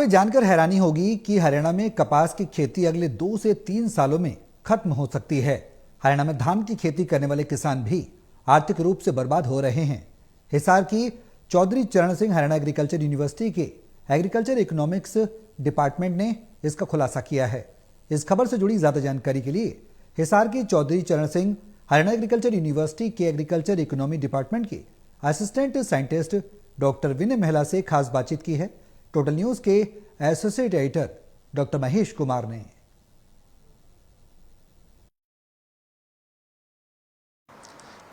ये जानकर हैरानी होगी कि हरियाणा में कपास की खेती अगले 2 से 3 सालों में खत्म हो सकती है। हरियाणा में धान की खेती करने वाले किसान भी आर्थिक रूप से बर्बाद हो रहे हैं। हिसार की चौधरी चरण सिंह हरियाणा एग्रीकल्चर यूनिवर्सिटी के एग्रीकल्चर इकोनॉमिक्स डिपार्टमेंट ने इसका खुलासा किया है। इस खबर से जुड़ी ज्यादा जानकारी के लिए हिसार की चौधरी चरण सिंह हरियाणा एग्रीकल्चर यूनिवर्सिटी के एग्रीकल्चर इकोनॉमी डिपार्टमेंट के असिस्टेंट साइंटिस्ट डॉक्टर विनय महिला से खास बातचीत की है। टोटल न्यूज के associate editor doctor Mahesh Kumar ने।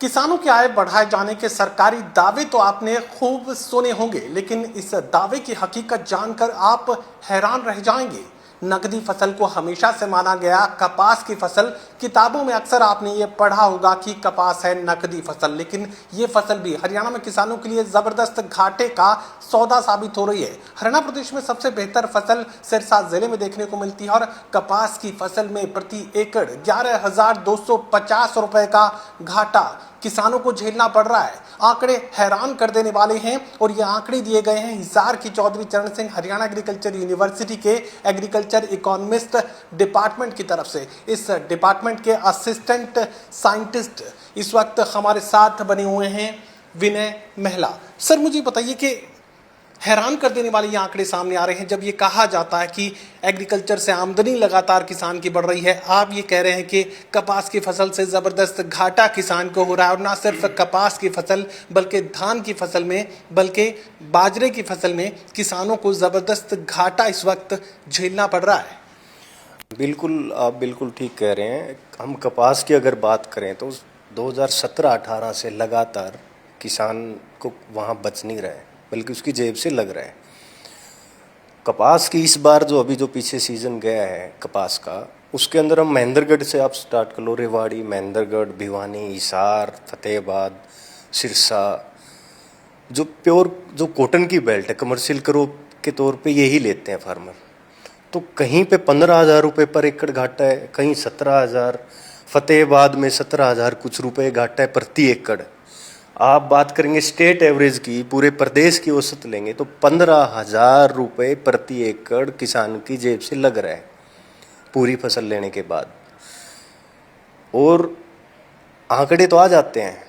किसानों की आय बढ़ाए जाने के सरकारी दावे तो आपने खूब सुने होंगे, लेकिन इस दावे की हकीकत जानकर आप हैरान रह जाएंगे। नकदी फसल को हमेशा से माना गया कपास की फसल, किताबों में अक्सर आपने ये पढ़ा होगा कि कपास है नकदी फसल, लेकिन ये फसल भी हरियाणा में किसानों के लिए जबरदस्त घाटे का सौदा साबित हो रही है। हरियाणा प्रदेश में सबसे बेहतर फसल सिरसा जिले में देखने को मिलती है और कपास की फसल में प्रति एकड़ 11,250 रुपए का घाटा किसानों को झेलना पड़ रहा है। आंकड़े हैरान कर देने वाले हैं और ये आंकड़े दिए गए हैं हिसार की चौधरी चरण सिंह हरियाणा एग्रीकल्चर यूनिवर्सिटी के एग्रीकल्चर इकोनॉमिस्ट डिपार्टमेंट की तरफ से। इस डिपार्टमेंट के असिस्टेंट साइंटिस्ट इस वक्त हमारे साथ बने हुए हैं विनय महिला। सर, मुझे बताइए कि हैरान कर देने वाले ये आंकड़े सामने आ रहे हैं जब ये कहा जाता है कि एग्रीकल्चर से आमदनी लगातार किसान की बढ़ रही है। आप ये कह रहे हैं कि कपास की फसल से जबरदस्त घाटा किसान को हो रहा है, और ना सिर्फ कपास की फसल बल्कि धान की फसल में, बल्कि बाजरे की फसल में किसानों को जबरदस्त घाटा इस वक्त झेलना पड़ रहा है। बिल्कुल, आप बिल्कुल ठीक कह रहे हैं। हम कपास की अगर बात करें तो 2017-18 से लगातार किसान को वहाँ बच नहीं रहा है, बल्कि उसकी जेब से लग रहा है। कपास की इस बार जो पीछे सीजन गया है कपास का, उसके अंदर हम महेंद्रगढ़ से आप स्टार्ट कर लो, रेवाड़ी, महेंद्रगढ़, भिवानी, हिसार, फतेहाबाद, सिरसा, जो प्योर जो कॉटन की बेल्ट है, कमर्शियल क्रॉप के तौर पे यही लेते हैं फार्मर, तो कहीं पे 15,000 रुपये पर एकड़ घाटा है, कहीं 17,000, फतेहाबाद में 17,000 कुछ रुपए घाटा है प्रति एकड़। आप बात करेंगे स्टेट एवरेज की, पूरे प्रदेश की औसत लेंगे तो 15,000 रुपये प्रति एकड़ किसान की जेब से लग रहा है पूरी फसल लेने के बाद। और आंकड़े तो आ जाते हैं,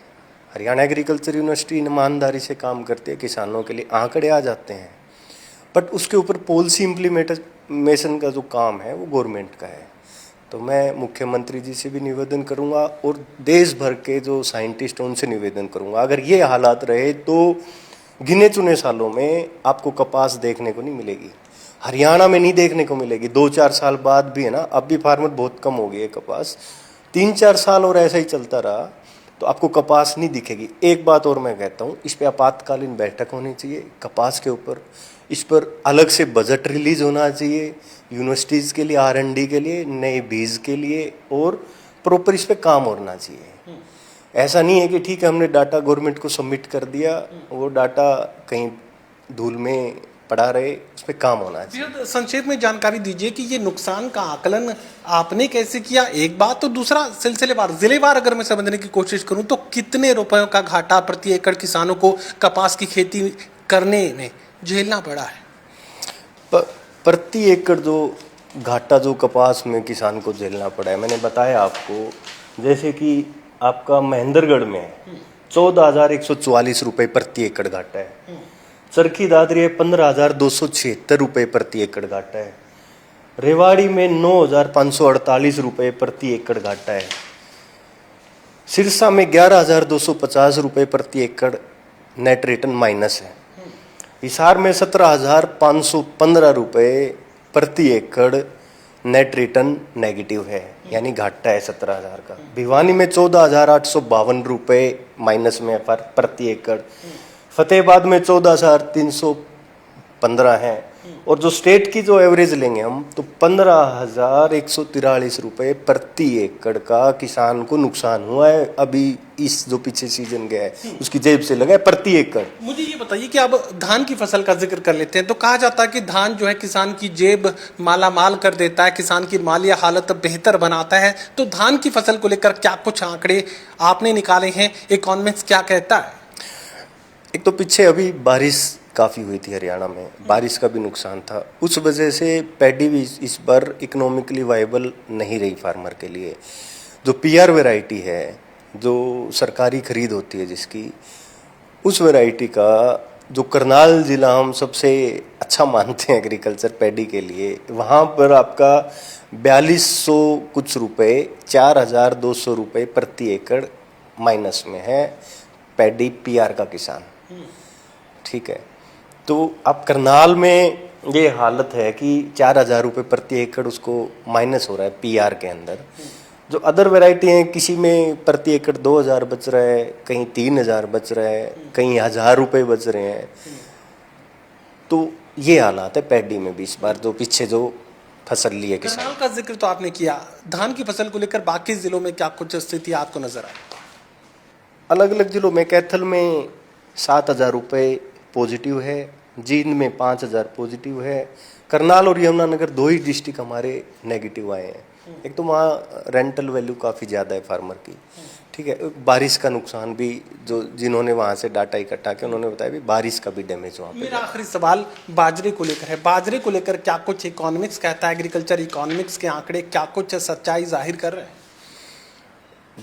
हरियाणा एग्रीकल्चर यूनिवर्सिटी ईमानदारी से काम करती है, किसानों के लिए आंकड़े आ जाते हैं, बट उसके ऊपर पॉलिसी इम्प्लीमेंटेशन का जो काम है वो गवर्नमेंट का है। तो मैं मुख्यमंत्री जी से भी निवेदन करूंगा और देश भर के जो साइंटिस्ट हैं उनसे निवेदन करूंगा, अगर ये हालात रहे तो गिने चुने सालों में आपको कपास देखने को नहीं मिलेगी, हरियाणा में नहीं देखने को मिलेगी। 2-4 साल बाद भी है ना, अब भी फार्मर बहुत कम हो गई है कपास, 3-4 साल और ऐसा ही चलता रहा तो आपको कपास नहीं दिखेगी। एक बात और मैं कहता हूँ, इस पर आपातकालीन बैठक होनी चाहिए कपास के ऊपर, इस पर अलग से बजट रिलीज होना चाहिए यूनिवर्सिटीज़ के लिए, R&D के लिए, नए बीज के लिए, और प्रॉपर इस पे काम होना चाहिए। ऐसा नहीं है कि ठीक है हमने डाटा गवर्नमेंट को सबमिट कर दिया, वो डाटा कहीं धूल में पड़ा रहे, उस पर काम होना चाहिए। संक्षेप में जानकारी दीजिए कि ये नुकसान का आकलन आपने कैसे किया, एक बात, तो दूसरा सिलसिलेवार जिलेवार अगर मैं समझने की कोशिश करूं तो कितने रुपयों का घाटा प्रति एकड़ किसानों को कपास की खेती करने में झेलना पड़ा है? प्रति एकड़ जो घाटा जो कपास में किसान को झेलना पड़ा है, मैंने बताया आपको, जैसे कि आपका महेंद्रगढ़ में 14,144 रुपये प्रति एकड़ घाटा है, चरखी दादरी है 15,276 रुपये प्रति एकड़ घाटा है, रेवाड़ी में 9,548 रुपये प्रति एकड़ घाटा है, सिरसा में 11,250 रुपये प्रति एकड़ नेट रिटर्न माइनस है, हिसार में 17,515 रुपये प्रति एकड़ नेट रिटर्न नेगेटिव है, यानी घाटा है 17,000 का, भिवानी में 14,852 रुपये माइनस में प्रति एकड़, फतेहाबाद में 14,315 है, और जो स्टेट की जो एवरेज लेंगे हम तो 15,143 रुपये प्रति एकड़ का किसान को नुकसान हुआ है। अभी इस जो पीछे सीजन गया है उसकी जेब से लगा है प्रति एकड़। मुझे ये बताइए कि अब धान की फसल का जिक्र कर लेते हैं, तो कहा जाता है कि धान जो है किसान की जेब माला माल कर देता है, किसान की मालिया हालत बेहतर बनाता है। तो धान की फसल को लेकर क्या कुछ आंकड़े आपने निकाले हैं, इकोनॉमिक्स क्या कहता है? एक तो पीछे अभी बारिश काफ़ी हुई थी हरियाणा में, बारिश का भी नुकसान था। उस वजह से पैडी भी इस बार इकोनॉमिकली वाइबल नहीं रही फार्मर के लिए। जो पीआर वैरायटी है, जो सरकारी खरीद होती है जिसकी, उस वैरायटी का जो करनाल जिला हम सबसे अच्छा मानते हैं एग्रीकल्चर पैडी के लिए, वहाँ पर आपका 4200 कुछ रुपए, 4200 रुपए प्रति एकड़ माइनस में है पैडी पीआर का किसान। ठीक है, तो अब करनाल में ये हालत है कि 4000 रुपये प्रति एकड़ उसको माइनस हो रहा है पीआर के अंदर। जो अदर वैरायटी हैं, किसी में प्रति एकड़ 2000 बच रहा है, कहीं 3000 बच रहा है, कहीं 1000 रुपये बच रहे हैं। तो ये हालात है पैडी में भी इस बार, जो पीछे जो फसल ली है किसान। करनाल का जिक्र तो आपने किया, धान की फसल को लेकर बाकी जिलों में क्या कुछ स्थिति आपको नजर आई? अलग अलग जिलों में कैथल में 7000 रुपये पॉजिटिव है, जींद में 5000 पॉजिटिव है, करनाल और यमुनानगर 2 ही डिस्ट्रिक्ट हमारे नेगेटिव आए हैं। एक तो वहाँ रेंटल वैल्यू काफ़ी ज़्यादा है फार्मर की। ठीक है, बारिश का नुकसान भी, जो जिन्होंने वहाँ से डाटा इकट्ठा किया उन्होंने बताया भी बारिश का भी डैमेज वहाँ पे। मेरा आखिरी सवाल बाजरे को लेकर है। बाजरे को लेकर क्या कुछ इकोनॉमिक्स कहता है, एग्रीकल्चर इकोनॉमिक्स के आंकड़े क्या कुछ सच्चाई जाहिर कर रहे हैं?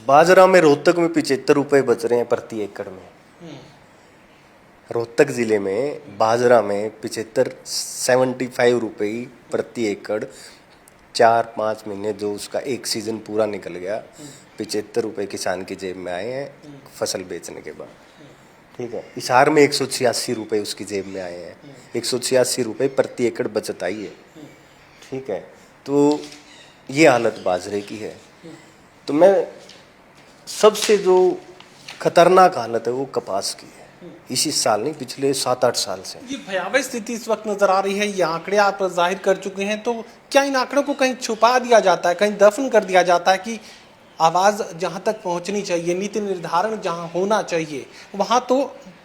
बाजरा में रोहतक में 75 रुपये बच रहे हैं प्रति एकड़ में। रोहतक जिले में बाजरा में 75 रुपये प्रति एकड़, 4-5 महीने जो उसका एक सीजन पूरा निकल गया, 75 रुपये किसान की जेब में आए हैं फसल बेचने के बाद। ठीक है, हिसार में 186 रुपये उसकी जेब में आए हैं, 186 रुपये प्रति एकड़ बचत आई है। ठीक है, तो ये हालत बाजरे की है। तो मैं सबसे जो खतरनाक हालत है वो कपास की है, इसी साल नहीं, पिछले 7-8 साल से। ये भयावह स्थिति इस वक्त नजर आ रही है, ये आंकड़े आप जाहिर कर चुके हैं, तो क्या इन आंकड़ों को कहीं छुपा दिया जाता है, कहीं दफन कर दिया जाता है कि आवाज जहां तक पहुंचनी चाहिए, नीति निर्धारण जहां होना चाहिए, वहां तो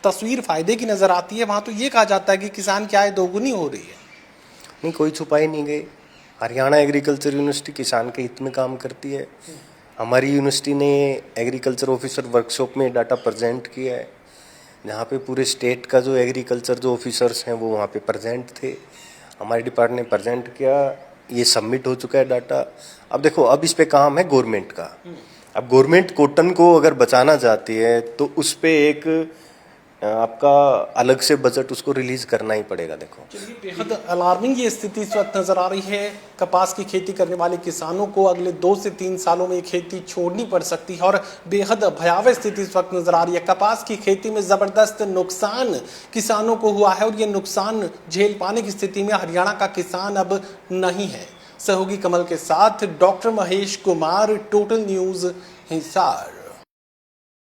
तस्वीर फायदे की नजर आती है, वहां तो ये कहा जाता है कि किसान की आय दोगुनी हो रही है? नहीं, कोई छुपाई नहीं गई। हरियाणा एग्रीकल्चर यूनिवर्सिटी किसान के हित में काम करती है। हमारी यूनिवर्सिटी ने एग्रीकल्चर ऑफिसर वर्कशॉप में डाटा प्रेजेंट किया है, जहाँ पे पूरे स्टेट का जो एग्रीकल्चर जो ऑफिसर्स हैं वो वहाँ पे प्रेजेंट थे। हमारे डिपार्टमेंट ने प्रेजेंट किया, ये सबमिट हो चुका है डाटा। अब देखो, अब इस पे काम है गवर्नमेंट का। अब गवर्नमेंट कॉटन को अगर बचाना चाहती है तो उस पे एक आपका अलग से बजट उसको रिलीज करना ही पड़ेगा। देखो, बेहद अलार्मिंग ये स्थिति इस वक्त नजर आ रही है। कपास की खेती करने वाले किसानों को अगले 2 से 3 सालों में खेती छोड़नी पड़ सकती है और बेहद भयावह स्थिति इस वक्त नजर आ रही है। कपास की खेती में जबरदस्त नुकसान किसानों को हुआ है और ये नुकसान झेल पाने की स्थिति में हरियाणा का किसान अब नहीं है। सहयोगी कमल के साथ doctor Mahesh Kumar, total news, Hisar.